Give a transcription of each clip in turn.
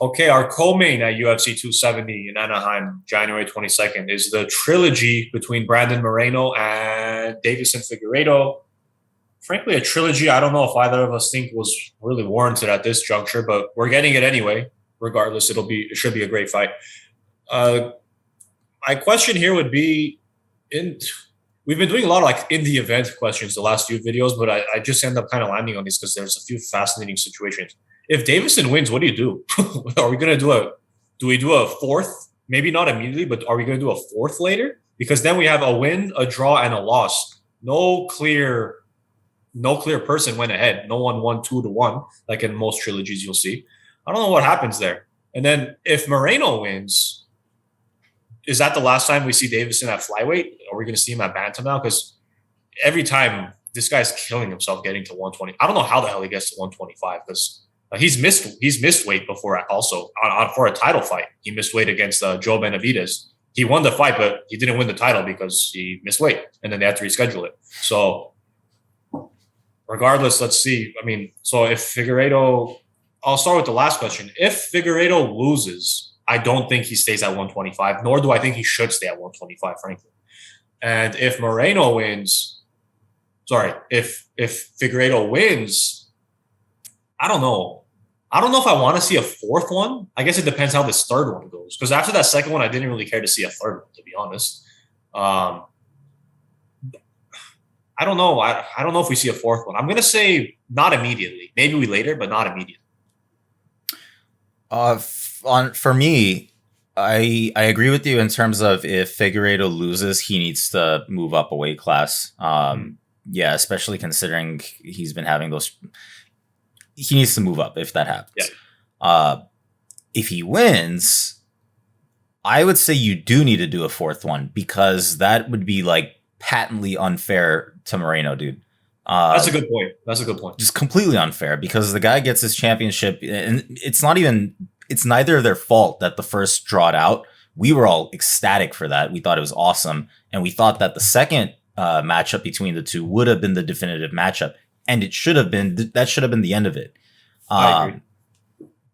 Okay, our co-main at UFC 270 in Anaheim, January 22nd, is the trilogy between Brandon Moreno and Deiveson Figueiredo. Frankly, a trilogy I don't know if either of us think was really warranted at this juncture, but we're getting it anyway. Regardless, it should be a great fight. Uh, my question here would be in we've been doing a lot of like in the event questions the last few videos, but I just end up kind of landing on these because there's a few fascinating situations. If Davison wins, what do you do? Are we gonna do we do a fourth? Maybe not immediately, but are we gonna do a fourth later? Because then we have a win, a draw, and a loss. No clear person went ahead. No one won 2-1, like in most trilogies you'll see. I don't know what happens there. And then if Moreno wins, is that the last time we see Davison at flyweight? Are we going to see him at bantam now? Because every time this guy's killing himself getting to 120. I don't know how the hell he gets to 125 because he's missed weight before also for a title fight. He missed weight against Joe Benavidez. He won the fight, but he didn't win the title because he missed weight, and then they had to reschedule it. So regardless, let's see. I mean, so if Figueiredo, I'll start with the last question. If Figueiredo loses, I don't think he stays at 125, nor do I think he should stay at 125, frankly. And if Moreno wins, if Figueiredo wins, I don't know. I don't know if I want to see a fourth one. I guess it depends how this third one goes. Because after that second one, I didn't really care to see a third one, to be honest. Um, I don't know. I don't know if we see a fourth one. I'm gonna say not immediately. Maybe we later, but not immediately. For me, I agree with you in terms of if Figueiredo loses, he needs to move up a weight class. Yeah, especially considering he's been having those. He needs to move up if that happens. Yeah. If he wins, I would say you do need to do a fourth one because that would be like patently unfair to Moreno, dude. That's a good point. That's a good point. Just completely unfair because the guy gets his championship, and it's neither of their fault that the first drawed out. We were all ecstatic for that. We thought it was awesome, and we thought that the second matchup between the two would have been the definitive matchup, and it should have been. That should have been the end of it. I agree.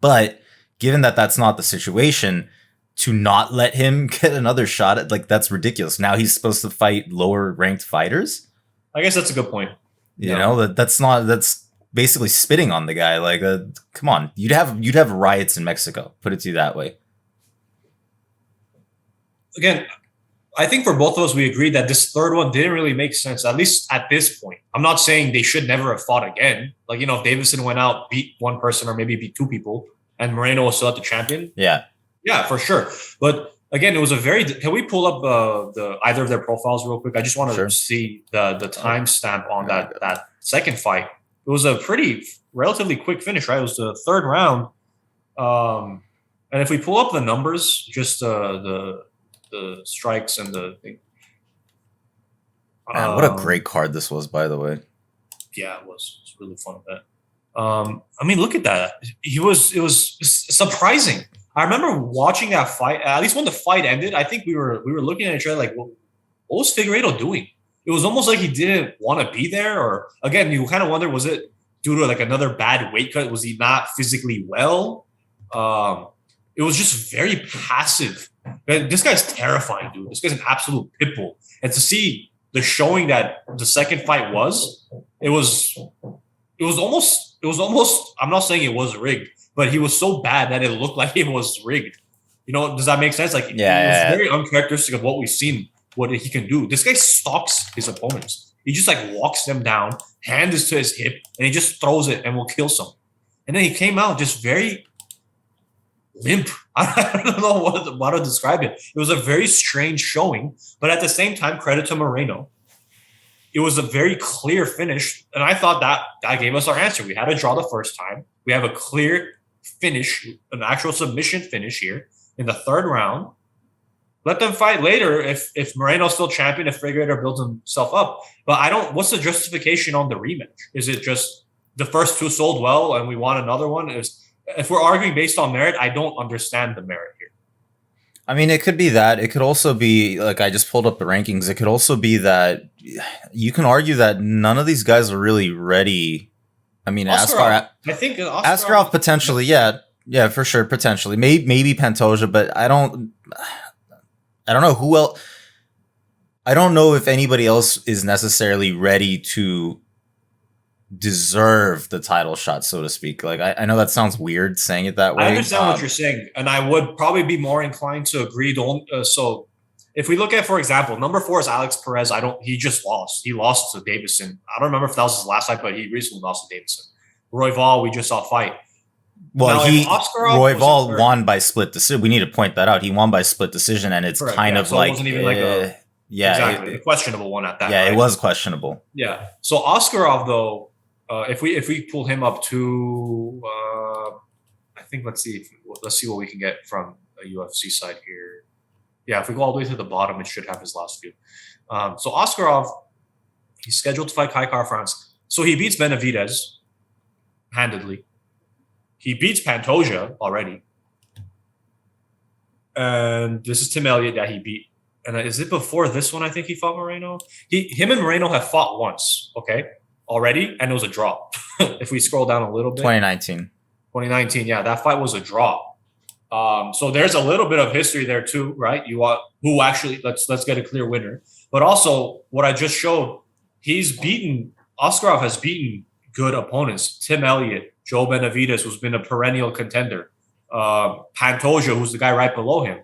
But given that that's not the situation, to not let him get another shot at that's ridiculous. Now he's supposed to fight lower ranked fighters. I guess that's a good point. You know, that's basically spitting on the guy. Come on, you'd have riots in Mexico. Put it to you that way. Again, I think for both of us, we agreed that this third one didn't really make sense, at least at this point. I'm not saying they should never have fought again. If Deiveson went out, beat one person or maybe beat two people, and Moreno was still at the champion. Yeah, for sure. But again, it was a very. Can we pull up either of their profiles real quick? I just want to see the timestamp on that second fight. It was a pretty relatively quick finish, right? It was the third round. And if we pull up the numbers, just the strikes and the thing. Man, what a great card this was, by the way. Yeah, it was. It was really fun with that. I mean, look at that. It was surprising. I remember watching that fight. At least when the fight ended, I think we were looking at each other like, what was Figueiredo doing? It was almost like he didn't want to be there. Or again, you kind of wonder, was it due to like another bad weight cut? Was he not physically well? It was just very passive. This guy's terrifying, dude. This guy's an absolute pit bull. And to see the showing that the second fight was, it was almost. I'm not saying it was rigged, but he was so bad that it looked like it was rigged. Does that make sense? It was very uncharacteristic of what we've seen, what he can do. This guy stalks his opponents. He just walks them down, hand is to his hip, and he just throws it and will kill someone. And then he came out just very limp. I don't know how to describe it. It was a very strange showing, but at the same time, credit to Moreno. It was a very clear finish, and I thought that gave us our answer. We had a draw the first time. We have a clear finish, an actual submission finish here in the third round. Let them fight later if Moreno's still champion, if Figueiredo builds himself up. But what's the justification on the rematch? Is it just the first two sold well and we want another one? If we're arguing based on merit, I don't understand the merit here. I mean, it could be that. It could also be, I just pulled up the rankings. It could also be that you can argue that none of these guys are really ready. I mean, Askarov, I think Askarov potentially, yeah. Yeah, for sure, potentially. Maybe Pantoja, but I don't know who else. I don't know if anybody else is necessarily ready to deserve the title shot, so to speak. Like, I know that sounds weird saying it that way. I understand what you're saying, and I would probably be more inclined to agree. So if we look at, for example, number 4 is Alex Perez. He just lost. He lost to Deiveson. I don't remember if that was his last fight, but he recently lost to Deiveson. Royval, we just saw fight. Well, Royval won by split decision. We need to point that out. He won by split decision, and it's kind of like, it wasn't even like a questionable one at that. Yeah, right? It was questionable. Yeah. So Askarov, though, if we pull him up to, I think let's see what we can get from a UFC side here. Yeah, if we go all the way to the bottom, it should have his last few. So Askarov, he's scheduled to fight Kai France. So he beats Benavidez handedly. He beats Pantoja already. And this is Tim Elliott that he beat. And is it before this one? I think he fought Moreno. Him and Moreno have fought once, okay, already, and it was a draw. If we scroll down a little bit, 2019, yeah, that fight was a draw. So there's a little bit of history there too, right? Who actually let's get a clear winner. But also, what I just showed, Askarov has beaten good opponents. Tim Elliott, Joe Benavidez, who's been a perennial contender, Pantoja, who's the guy right below him.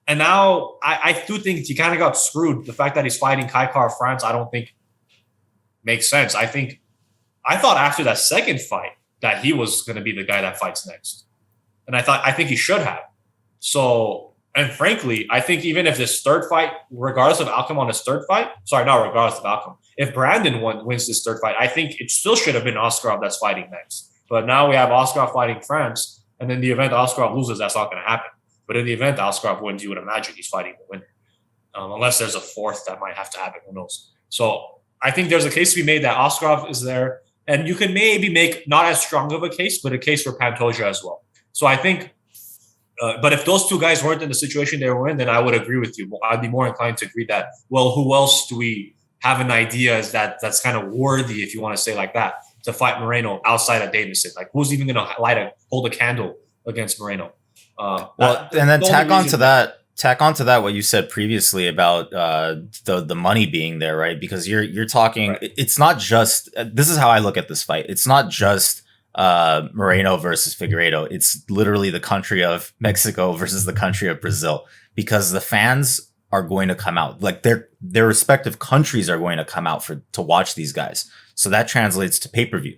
And now I do think he kind of got screwed. The fact that he's fighting Kai France, I don't think makes sense. I thought after that second fight that he was going to be the guy that fights next. And I think he should have. So, and frankly, I think even if this third fight, regardless of outcome on his third fight, not regardless of outcome, if Brandon wins this third fight, I think it still should have been Askarov that's fighting next. But now we have Askarov fighting France, and in the event Askarov loses, that's not going to happen. But in the event Askarov wins, you would imagine he's fighting the winner. Unless there's a fourth that might have to happen, who knows? So I think there's a case to be made that Askarov is there, and you can maybe make not as strong of a case, but a case for Pantoja as well. So I think, but if those two guys weren't in the situation they were in, then I would agree with you. I'd be more inclined to agree that, well, who else do we have an idea is that's kind of worthy, if you want to say like that, to fight Moreno outside of Deiveson? Like, who's even going to hold a candle against Moreno? And then tack onto that what you said previously about the money being there, right? Because you're talking, right. It's not just, this is how I look at this fight. It's not just Moreno versus Figueiredo. It's literally the country of Mexico versus the country of Brazil, because the fans are going to come out, like their respective countries are going to come out to watch these guys. So that translates to pay-per-view.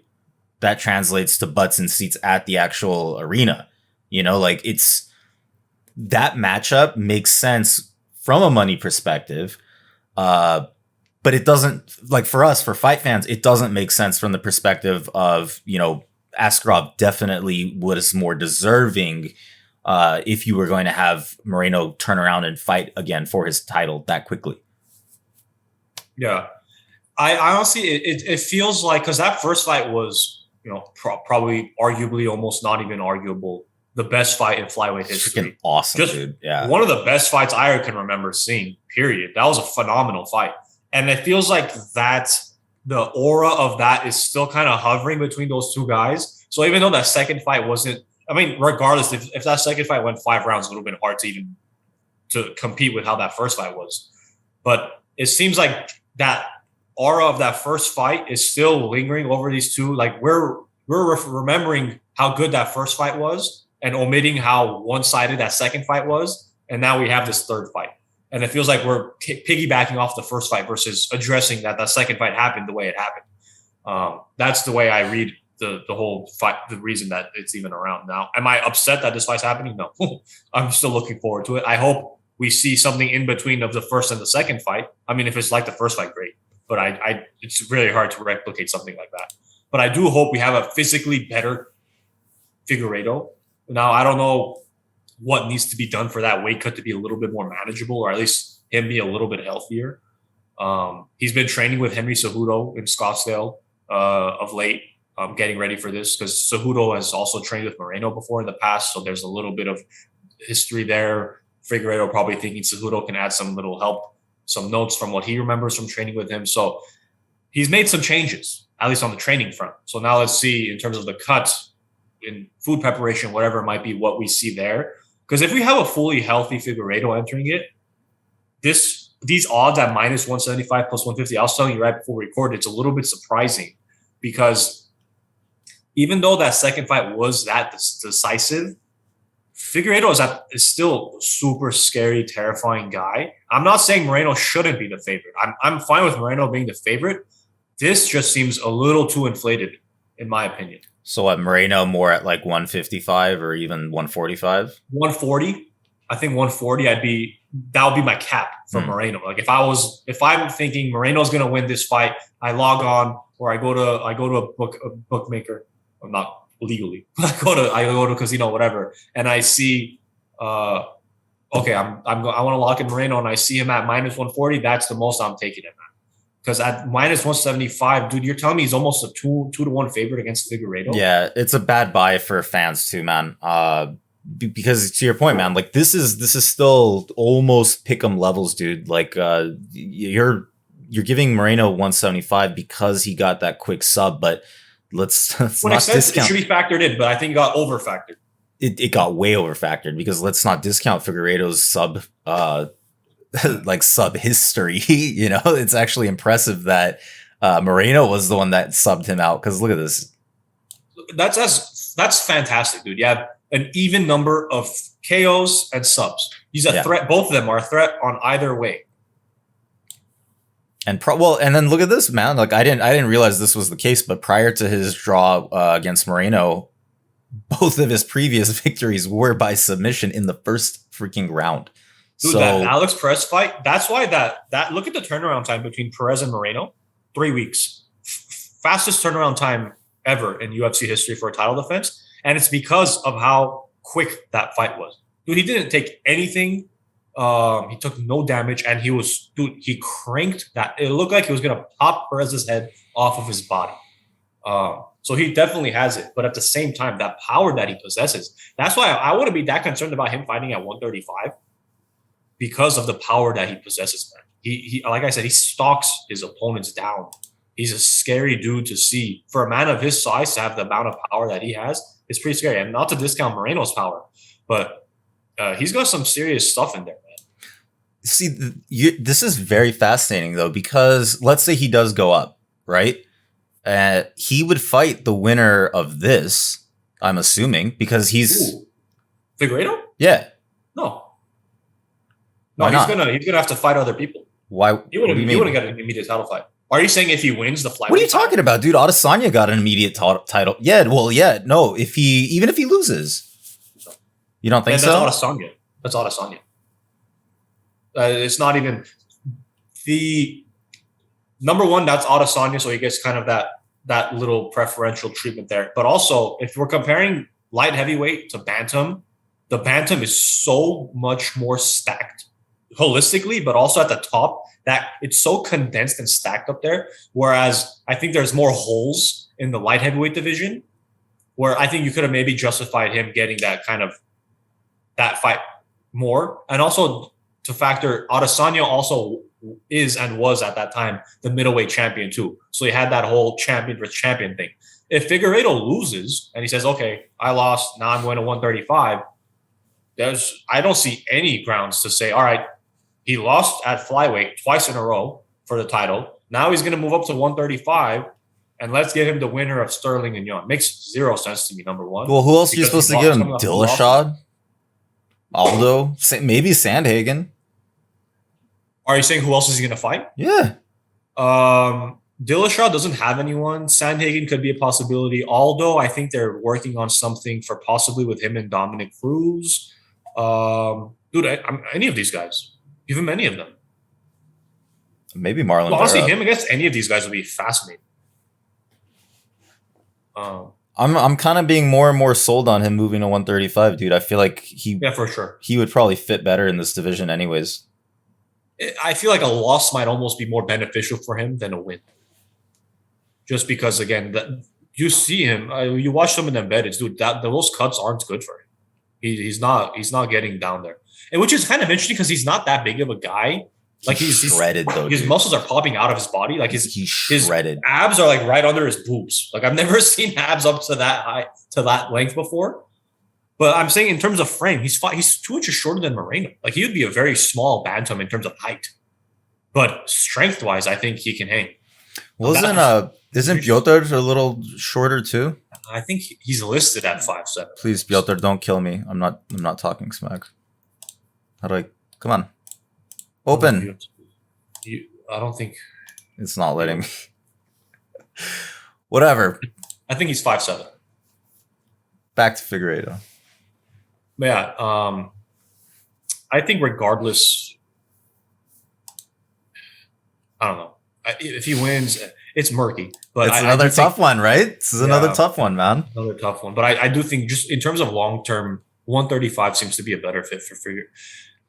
That translates to butts and seats at the actual arena. Like, it's, that matchup makes sense from a money perspective. But it doesn't, like, for us, for fight fans, it doesn't make sense from the perspective of, Askarov definitely was more deserving if you were going to have Moreno turn around and fight again for his title that quickly. Yeah. I honestly, it feels like, because that first fight was, probably arguably, almost not even arguable, the best fight in flyweight history. Freaking awesome, dude. Yeah. One of the best fights I can remember seeing, period. That was a phenomenal fight. And it feels like the aura of that is still kind of hovering between those two guys. So even though that second fight wasn't, regardless, if that second fight went 5 rounds, it would have been hard to compete with how that first fight was. But it seems like that aura of that first fight is still lingering over these two. Like, we're remembering how good that first fight was and omitting how one-sided that second fight was. And now we have this third fight. And it feels like we're piggybacking off the first fight versus addressing that second fight happened the way it happened. That's the way I read the whole fight, the reason that it's even around now. Am I upset that this fight's happening? No. I'm still looking forward to it. I hope we see something in between of the first and the second fight. If it's like the first fight, great. But it's really hard to replicate something like that. But I do hope we have a physically better Figueiredo. Now, I don't know what needs to be done for that weight cut to be a little bit more manageable, or at least him be a little bit healthier. He's been training with Henry Cejudo in Scottsdale of late, getting ready for this, because Cejudo has also trained with Moreno before in the past, so there's a little bit of history there. Figueiredo probably thinking Cejudo can add some little help, some notes from what he remembers from training with him. So he's made some changes, at least on the training front. So now let's see, in terms of the cut, in food preparation, whatever might be what we see there. Because if we have a fully healthy Figueiredo entering it, these odds at minus 175 plus 150, I was telling you right before we recorded, it's a little bit surprising because even though that second fight was that decisive, Figueiredo is still a super scary, terrifying guy. I'm not saying Moreno shouldn't be the favorite. I'm fine with Moreno being the favorite. This just seems a little too inflated, in my opinion. So what, Moreno more at like 155 or even 145? 140. I think 140. That would be my cap for Moreno. Like if I'm thinking Moreno's gonna win this fight, I log on or I go to a bookmaker. I'm not legally. I go to casino, whatever, and I see okay, I want to lock in Moreno and I see him at minus 140, that's the most I'm taking him at. Because at minus 175, dude, you're telling me he's almost a 2-1 favorite against Figueiredo? Yeah, it's a bad buy for fans too, man. Because to your point, man, like this is still almost pick'em levels, dude. Like you're giving Moreno 175 because he got that quick sub, but let's not discount. It should be factored in, but I think it got over factored. It got way over factored because let's not discount Figueiredo's sub like sub history. You know, it's actually impressive that Moreno was the one that subbed him out. Because look at this. That's fantastic, dude. You have an even number of KOs and subs. He's a threat. Both of them are a threat on either way. And and then look at this, man. Like I didn't realize this was the case, but prior to his draw against Moreno, both of his previous victories were by submission in the first freaking round. Dude, that Alex Perez fight, that's why that look at the turnaround time between Perez and Moreno, 3 weeks. Fastest turnaround time ever in UFC history for a title defense. And it's because of how quick that fight was. Dude, he didn't take anything. He took no damage, and he cranked that. It looked like he was going to pop Perez's head off of his body. So he definitely has it. But at the same time, that power that he possesses, that's why I wouldn't be that concerned about him fighting at 135 because of the power that he possesses, man. He like I said, he stalks his opponents down. He's a scary dude to see. For a man of his size to have the amount of power that he has, it's pretty scary. And not to discount Moreno's power, but he's got some serious stuff in there, man. See, this is very fascinating, though, because let's say he does go up, right? He would fight the winner of this, I'm assuming, because he's... Ooh. Figueiredo? Yeah. No, he's gonna have to fight other people. Why? He wouldn't get an immediate title fight. Are you saying if he wins the flyweight? What are you talking about, dude? Adesanya got an immediate title. Yeah, well, yeah, no. Even if he loses, you don't think so? That's Adesanya. It's not even the number one. That's Adesanya, so he gets kind of that little preferential treatment there. But also, if we're comparing light heavyweight to bantam, the bantam is so much more stacked holistically, but also at the top, that it's so condensed and stacked up there. Whereas I think there's more holes in the light heavyweight division, where I think you could have maybe justified him getting that fight more. And also to factor, Adesanya also is and was at that time the middleweight champion too. So he had that whole champion versus champion thing. If Figueiredo loses and he says, okay, I lost, now I'm going to 135, I don't see any grounds to say, all right, he lost at flyweight twice in a row for the title. Now he's going to move up to 135, and let's get him the winner of Sterling and Young. Makes zero sense to me, number one. Well, who else are you supposed to give him? Dillashaw? Aldo? Maybe Sandhagen? Are you saying who else is he going to fight? Yeah. Dillashaw doesn't have anyone. Sandhagen could be a possibility. Aldo, I think they're working on something for possibly with him and Dominic Cruz. Dude, any of these guys. Give him any of them. Maybe Marlon. Well, honestly, him against any of these guys would be fascinating. I'm kind of being more and more sold on him moving to 135, dude. I feel like for sure. He would probably fit better in this division anyways. I feel like a loss might almost be more beneficial for him than a win. Just because, again, you see him, you watch some of them embedded, dude, those cuts aren't good for him. He's not getting down there. And which is kind of interesting because he's not that big of a guy Like he's shredded though. His dude. muscles are popping out of his body. Like he's shredded. His abs are like right under his boobs. Like I've never seen abs up to that high, to that length before. But I'm saying in terms of frame, he's 2 inches shorter than Moreno. Like he would be a very small bantam in terms of height. But strength wise, I think he can hang. Isn't Piotr a little shorter too? I think he's listed at 5'7". Please, Piotr, don't kill me. I'm not talking smack. How do I? Come on, open. I don't think it's not letting me. Whatever. I think he's 5'7". Back to Figueiredo. Yeah, I think regardless, I don't know. If he wins, it's murky. But it's another tough one, right? This is another tough one, man. Another tough one. But I do think just in terms of long term, 135 seems to be a better fit for Figueiredo.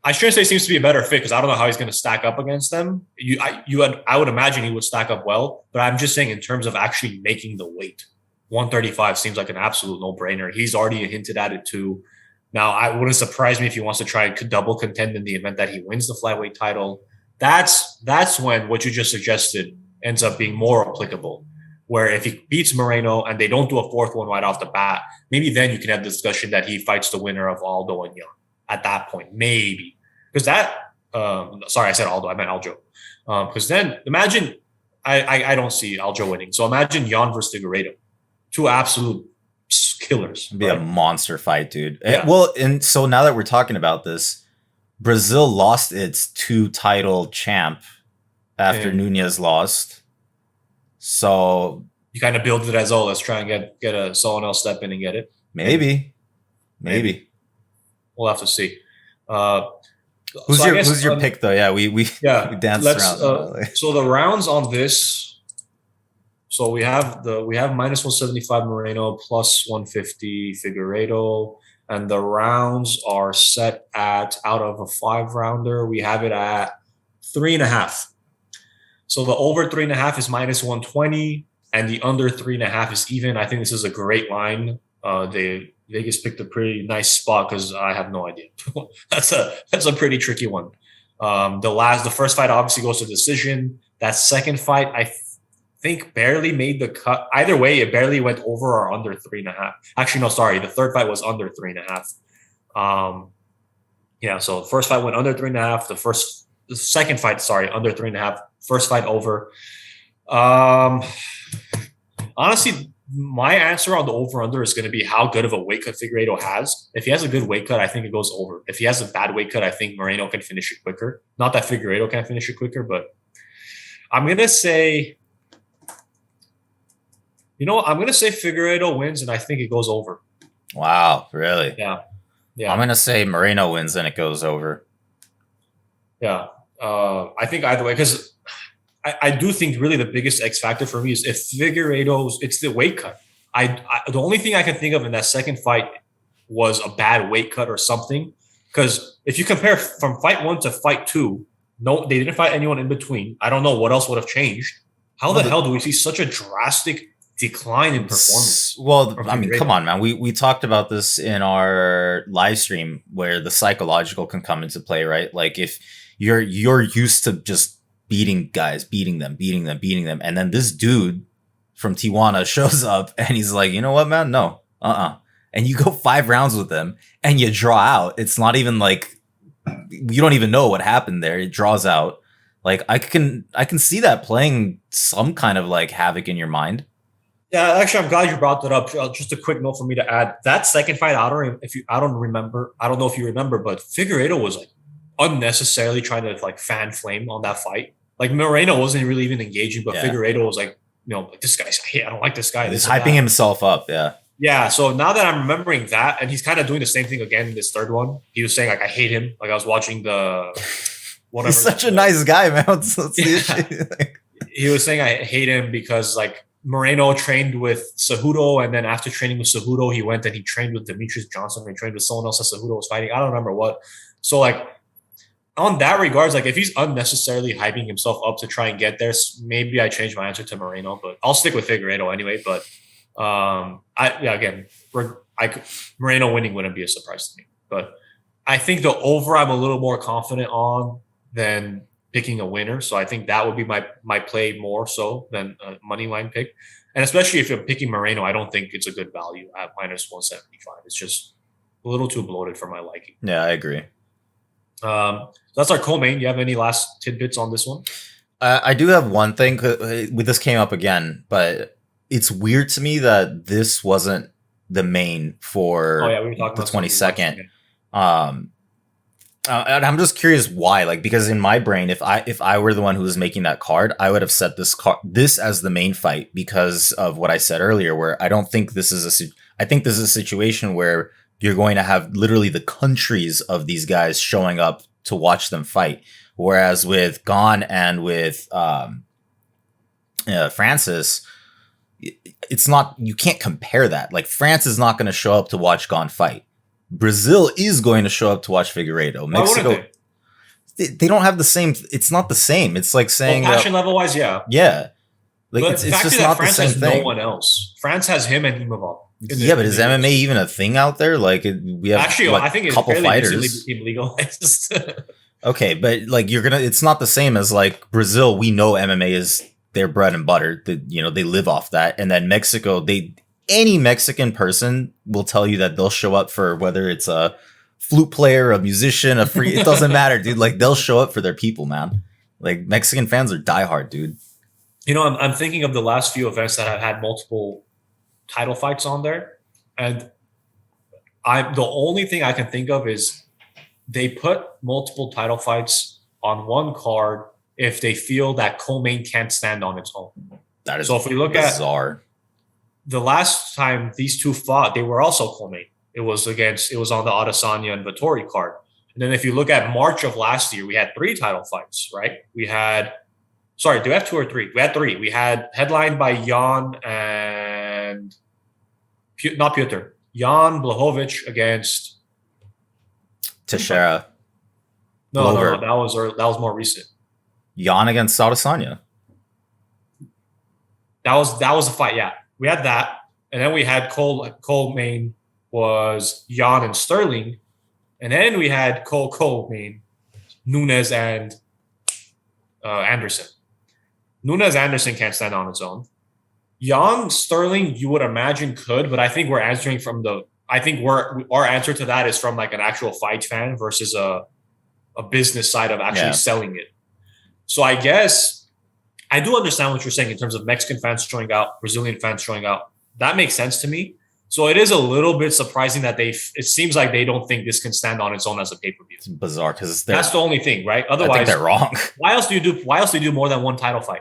I shouldn't say seems to be a better fit because I don't know how he's going to stack up against them. I would imagine he would stack up well, but I'm just saying in terms of actually making the weight, 135 seems like an absolute no-brainer. He's already hinted at it too. Now, I wouldn't surprise me if he wants to try and double contend in the event that he wins the flyweight title. That's when what you just suggested ends up being more applicable. Where if he beats Moreno and they don't do a fourth one right off the bat, maybe then you can have the discussion that he fights the winner of Aldo and Young at that point, maybe. Because sorry, I said Aldo, I meant Aljo. Because then imagine, I don't see Aljo winning. So imagine Jan versus Figueiredo. 2 absolute killers. It'd be a monster fight, dude. Yeah. Well, and so now that we're talking about this, Brazil lost its 2-title champ after Nunez lost. So you kind of build it as, let's try and get someone else step in and get it. Maybe. We'll have to see. Who's your pick though? Yeah, we danced around. So the rounds on this. So we have minus 175 Moreno, plus 150 Figueiredo, and the rounds are set at, out of a 5-rounder, we have it at 3.5. So the over 3.5 is minus 120, and the under 3.5 is even. I think this is a great line. Vegas picked a pretty nice spot because I have no idea. That's a pretty tricky one. The first fight obviously goes to decision. That second fight, I think barely made the cut. Either way, it barely went over or under 3.5. Actually, no, sorry. The third fight was under 3.5. So the first fight went under 3.5. The second fight, sorry, under 3.5. First fight over. Honestly, my answer on the over-under is going to be how good of a weight cut Figueiredo has. If he has a good weight cut, I think it goes over. If he has a bad weight cut, I think Moreno can finish it quicker. Not that Figueiredo can finish it quicker, but I'm going to say... I'm going to say Figueiredo wins, and I think it goes over. Wow, really? Yeah. I'm going to say Moreno wins, and it goes over. Yeah. I think either way, because I do think really the biggest X factor for me is if Figueiredo's, it's the weight cut. The only thing I can think of in that second fight was a bad weight cut or something. Because if you compare from fight 1 to fight 2, no, they didn't fight anyone in between. I don't know what else would have changed. How the hell do we see such a drastic decline in performance? Well, I mean, come on, man. We talked about this in our live stream where the psychological can come into play, right? Like if you're used to just beating guys, beating them, and then this dude from Tijuana shows up and he's like, you know what, man? No, and you go 5 rounds with him and you draw out. It's not even like you don't even know what happened there. It draws out. Like I can see that playing some kind of like havoc in your mind. Yeah, actually, I'm glad you brought that up. Just a quick note for me to add. That second fight, I don't know if you remember, but Figueiredo was like unnecessarily trying to like fan flame on that fight. Like Moreno wasn't really even engaging, but Figueiredo was like, this guy's, I don't like this guy. He's hyping himself up. Yeah. Yeah. So now that I'm remembering that, and he's kind of doing the same thing again in this third one. He was saying like, I hate him. Like I was watching whatever. He's such a nice guy, man. What's the issue? He was saying I hate him because like Moreno trained with Cejudo, and then after training with Cejudo, he went and he trained with Demetrius Johnson. He trained with someone else that Cejudo was fighting. I don't remember what. So like on that regards, like if he's unnecessarily hyping himself up to try and get there, maybe I change my answer to Moreno, but I'll stick with Figueiredo anyway. But Moreno winning wouldn't be a surprise to me. But I think the over I'm a little more confident on than picking a winner. So I think that would be my play more so than a money line pick. And especially if you're picking Moreno, I don't think it's a good value at minus 175. It's just a little too bloated for my liking. Yeah, I agree. So that's our co-main. You have any last tidbits on this one? I do have one thing. This came up again, but it's weird to me that this wasn't the main for the 22nd. And I'm just curious why. Like, because in my brain, if I were the one who was making that card, I would have set this as the main fight because of what I said earlier, where I don't think this is I think this is a situation where you're going to have literally the countries of these guys showing up to watch them fight. Whereas with Gon and with Francis, it's not, you can't compare that. Like, France is not going to show up to watch Gon fight. Brazil is going to show up to watch Figueiredo. Mexico, they don't have the same. It's not the same. It's like saying passion level wise, yeah. Like but it's just not France the same has thing. No one else. France has him and Imavov. Yeah, but is MMA even a thing out there? Like, we have I think it's couple fighters became legalized. Okay, but like it's not the same as like Brazil. We know MMA is their bread and butter. That they live off that, and then Mexico, any Mexican person will tell you that they'll show up for whether it's a flute player, a musician, it doesn't matter, dude. Like, they'll show up for their people, man. Like, Mexican fans are diehard, dude. I'm thinking of the last few events that have had multiple title fights on there, and the only thing I can think of is they put multiple title fights on one card if they feel that co-main can't stand on its own. That is so. If we look bizarre. At the last time these two fought, they were also co-main. It was on the Adesanya and Vettori card. And then if you look at March of last year, we had 3 title fights, right? Do we have 2 or 3? We had 3. We had headlined by Jan and not Piotr. Jan Blachowicz against Teixeira. No, that was more recent. Jan against Adesanya. That was a fight, yeah. We had that, and then we had co-main was Jan and Sterling, and then we had co-main Nunes and Anderson. Nunes-Anderson can't stand on its own. Jan Sterling, you would imagine could, but I think we're answering from our answer to that is from like an actual fight fan versus a business side of actually selling it. So I guess I do understand what you're saying in terms of Mexican fans showing out, Brazilian fans showing out. That makes sense to me. So it is a little bit surprising that it seems like they don't think this can stand on its own as a pay-per-view. It's bizarre because that's the only thing, right? Otherwise, I think they're wrong. Why else do you do more than one title fight?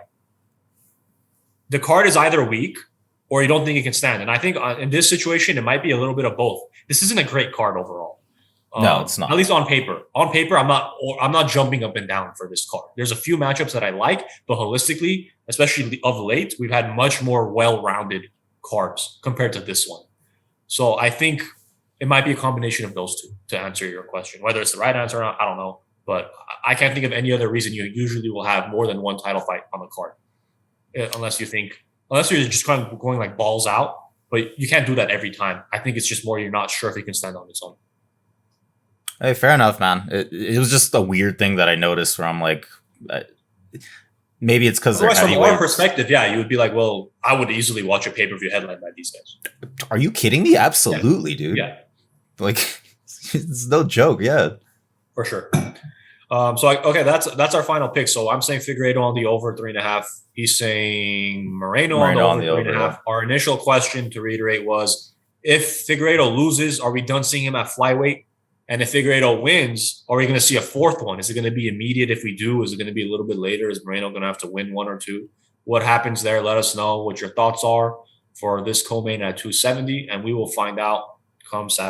The card is either weak or you don't think it can stand. And I think in this situation, it might be a little bit of both. This isn't a great card overall. No, it's not. At least on paper. On paper, I'm not jumping up and down for this card. There's a few matchups that I like, but holistically, especially of late, we've had much more well-rounded cards compared to this one. So I think it might be a combination of those two to answer your question. Whether it's the right answer or not, I don't know. But I can't think of any other reason you usually will have more than one title fight on the card. Unless you're just kind of going like balls out. But you can't do that every time. I think it's just more you're not sure if it can stand on its own. Hey, fair enough, man. It was just a weird thing that I noticed where I'm like, maybe it's because they're from our perspective, you would be like, well, I would easily watch a pay-per-view headline by these guys. Are you kidding me? Absolutely, dude. Yeah. Like, it's no joke. Yeah. For sure. That's our final pick. So I'm saying Figueiredo on the over 3.5. He's saying Moreno on the over 3.5. Yeah. Our initial question, to reiterate, was if Figueiredo loses, are we done seeing him at flyweight? And if Figueiredo wins, are we going to see a fourth one? Is it going to be immediate if we do? Is it going to be a little bit later? Is Moreno going to have to win 1 or 2? What happens there? Let us know what your thoughts are for this co-main at 270, and we will find out come Saturday.